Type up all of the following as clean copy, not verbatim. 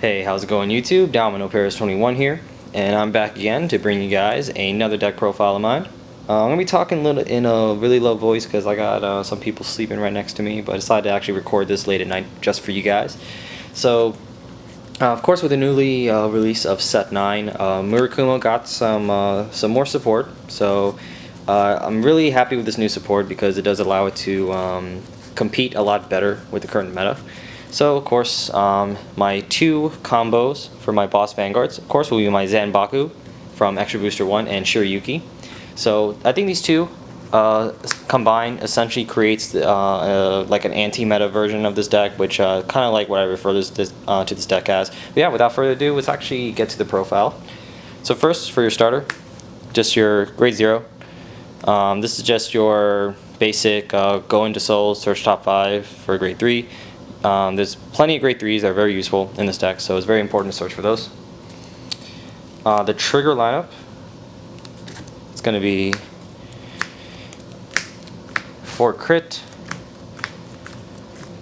Hey, how's it going YouTube? Domino Paris 21 here, and I'm back again to bring you guys another deck profile of mine. I'm going to be talking in a really low voice because I got some people sleeping right next to me, but I decided to actually record this late at night just for you guys. So, of course, with the newly release of Set 9, Murakumo got some more support, so I'm really happy with this new support because it does allow it to compete a lot better with the current meta. So, of course, my two combos for my boss Vanguards, of course, will be my ZANBAKU from Extra Booster 1 and Shirayuki. So, I think these two combined essentially creates like an anti-meta version of this deck, which kind of like what I refer to this deck as. But yeah, without further ado, let's actually get to the profile. So first, for your starter, just your grade 0. This is just your basic go into souls, search top 5 for grade 3. There's plenty of grade 3s that are very useful in this deck, so it's very important to search for those. The trigger lineup, it's going to be 4 crit,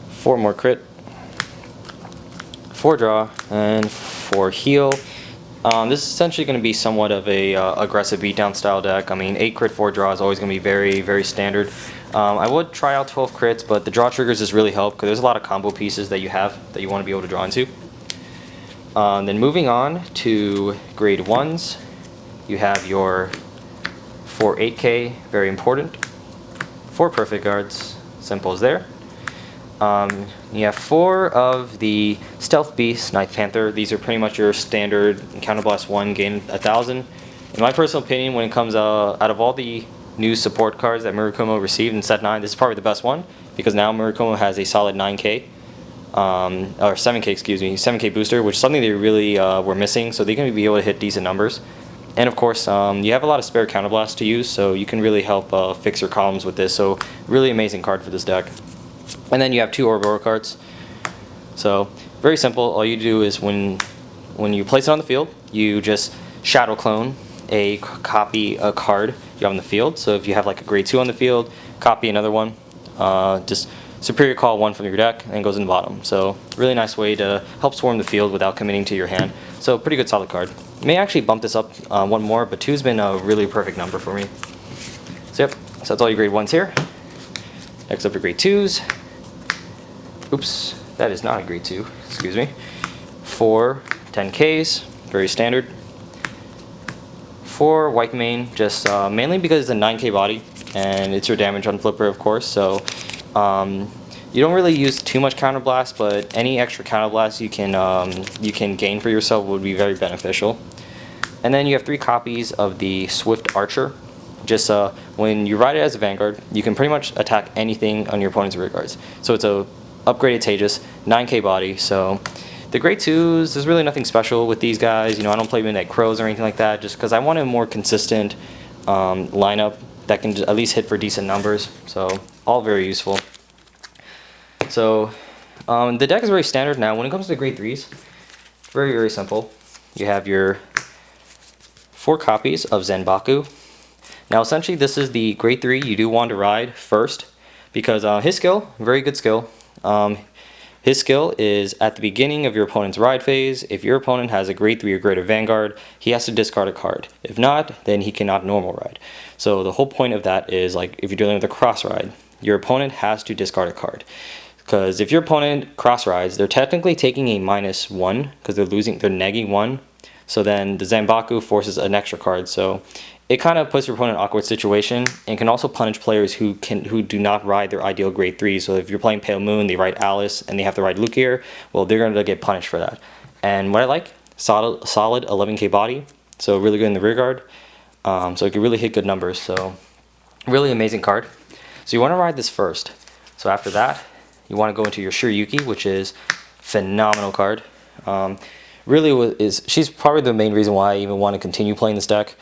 4 more crit, 4 draw, and 4 heal. This is essentially going to be somewhat of a aggressive beatdown style deck. I mean, 8 crit, 4 draw is always going to be very, very standard. I would try out 12 crits, but the draw triggers just really help because there's a lot of combo pieces that you have that you want to be able to draw into. Then moving on to grade 1s, you have your 4 8K, very important. 4 perfect guards, simple as there. You have 4 of the Stealth Beast, Knight Panther. These are pretty much your standard Counterblast 1, gain 1000. In my personal opinion, when it comes out of all the new support cards that Murakumo received in Set 9, this is probably the best one, because now Murakumo has a solid 9K, or 7K, excuse me, 7K booster, which is something they really were missing, so they're going to be able to hit decent numbers. And of course, you have a lot of spare Counterblast to use, so you can really help fix your columns with this, so really amazing card for this deck. And then you have 2 Oboro cards. So, very simple. All you do is when you place it on the field, you just shadow clone a card you have on the field. So if you have like a grade 2 on the field, copy another one. Just superior call 1 from your deck and goes in the bottom. So, really nice way to help swarm the field without committing to your hand. So, pretty good solid card. May actually bump this up 1 more, but 2's been a really perfect number for me. So, yep. So that's all your grade 1s here. Next up, your grade 2s. Oops, that is not a grade 2, excuse me. 4 10Ks, very standard. 4 white main, just mainly because it's a 9K body, and it's your damage on flipper, of course, so you don't really use too much counterblast, but any extra counterblast you can gain for yourself would be very beneficial. And then you have 3 copies of the Swift Archer. Just when you ride it as a Vanguard, you can pretty much attack anything on your opponent's rear guards. So it's a upgraded Tejas, 9K body. So the grade 2s, there's really nothing special with these guys. You know, I don't play Midnight Crows or anything like that, just because I want a more consistent lineup that can at least hit for decent numbers. So all very useful. So the deck is very standard now. When it comes to grade 3s, very, very simple. You have your 4 copies of ZANBAKU. Now essentially this is the grade 3 you do want to ride first, because his skill, very good skill. His skill is at the beginning of your opponent's ride phase. If your opponent has a grade 3 or greater Vanguard, he has to discard a card. If not, then he cannot normal ride. So the whole point of that is, like, if you're dealing with a cross ride, your opponent has to discard a card. Because if your opponent cross rides, they're technically taking a -1 because they're negging 1. So then the ZANBAKU forces an extra card. So it kind of puts your opponent in an awkward situation, and can also punish players who do not ride their ideal grade 3. So if you're playing Pale Moon, they ride Alice, and they have to ride Lukier, well, they're going to get punished for that. And what I like, solid 11K body, so really good in the rear guard, so it can really hit good numbers. So really amazing card. So you want to ride this first. So after that, you want to go into your Shirayuki, which is phenomenal card. She's probably the main reason why I even want to continue playing this deck.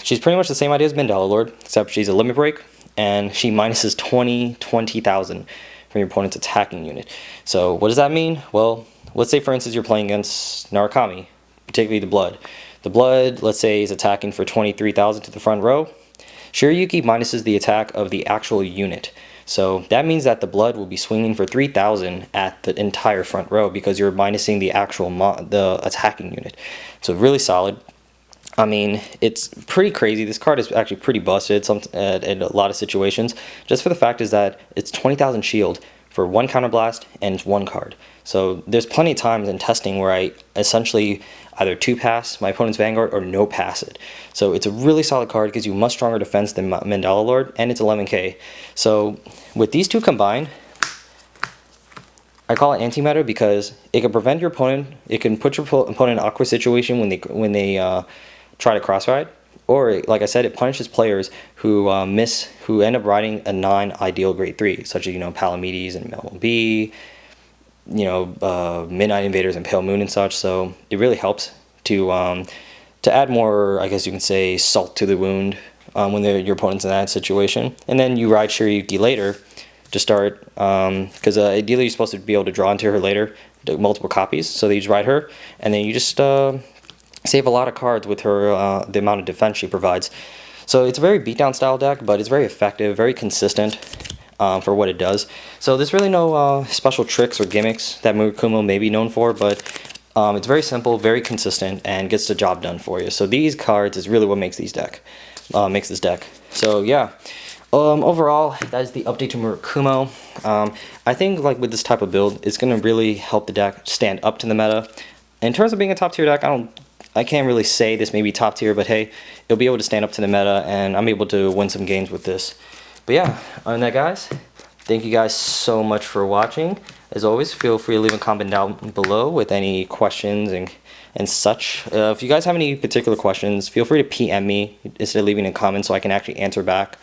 She's pretty much the same idea as Mandala Lord, except she's a limit break, and she minuses 20,000 from your opponent's attacking unit. So what does that mean? Well, let's say for instance you're playing against Narukami, particularly the Blood. The Blood, let's say, is attacking for 23,000 to the front row. Shirayuki minuses the attack of the actual unit. So that means that the blood will be swinging for 3,000 at the entire front row because you're minusing the actual the attacking unit. So really solid. I mean, it's pretty crazy. This card is actually pretty busted in a lot of situations. Just for the fact is that it's 20,000 shield for 1 counterblast and 1 card. So there's plenty of times in testing where I essentially either 2-pass my opponent's Vanguard or no pass it. So it's a really solid card, gives you much stronger defense than Mandala Lord, and it's 11k. So with these two combined, I call it antimatter because it can prevent your opponent, it can put your opponent in an awkward situation when they try to cross-ride, or like I said, it punishes players who who end up riding a non-ideal grade 3, such as, you know, Palamedes and Melon B, you know, Midnight Invaders and Pale Moon and such. So it really helps to add more, I guess you can say, salt to the wound when your opponent's in that situation. And then you ride Shirayuki later to start, because ideally you're supposed to be able to draw into her later, multiple copies, so that you just ride her, and then you just save a lot of cards with her, the amount of defense she provides. So it's a very beatdown style deck, but it's very effective, very consistent for what it does. So there's really no special tricks or gimmicks that Murakumo may be known for, but it's very simple, very consistent, and gets the job done for you. So these cards is really what makes this deck. So yeah, overall, that is the update to Murakumo. I think like with this type of build, it's going to really help the deck stand up to the meta. In terms of being a top tier deck, I can't really say this may be top tier, but hey, it'll be able to stand up to the meta, and I'm able to win some games with this. But yeah, other than that, guys, thank you guys so much for watching. As always, feel free to leave a comment down below with any questions and such. If you guys have any particular questions, feel free to PM me instead of leaving a comment so I can actually answer back.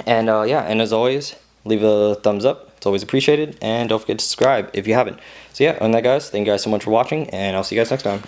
And yeah, and as always, leave a thumbs up. It's always appreciated. And don't forget to subscribe if you haven't. So yeah, other than that, guys, thank you guys so much for watching, and I'll see you guys next time.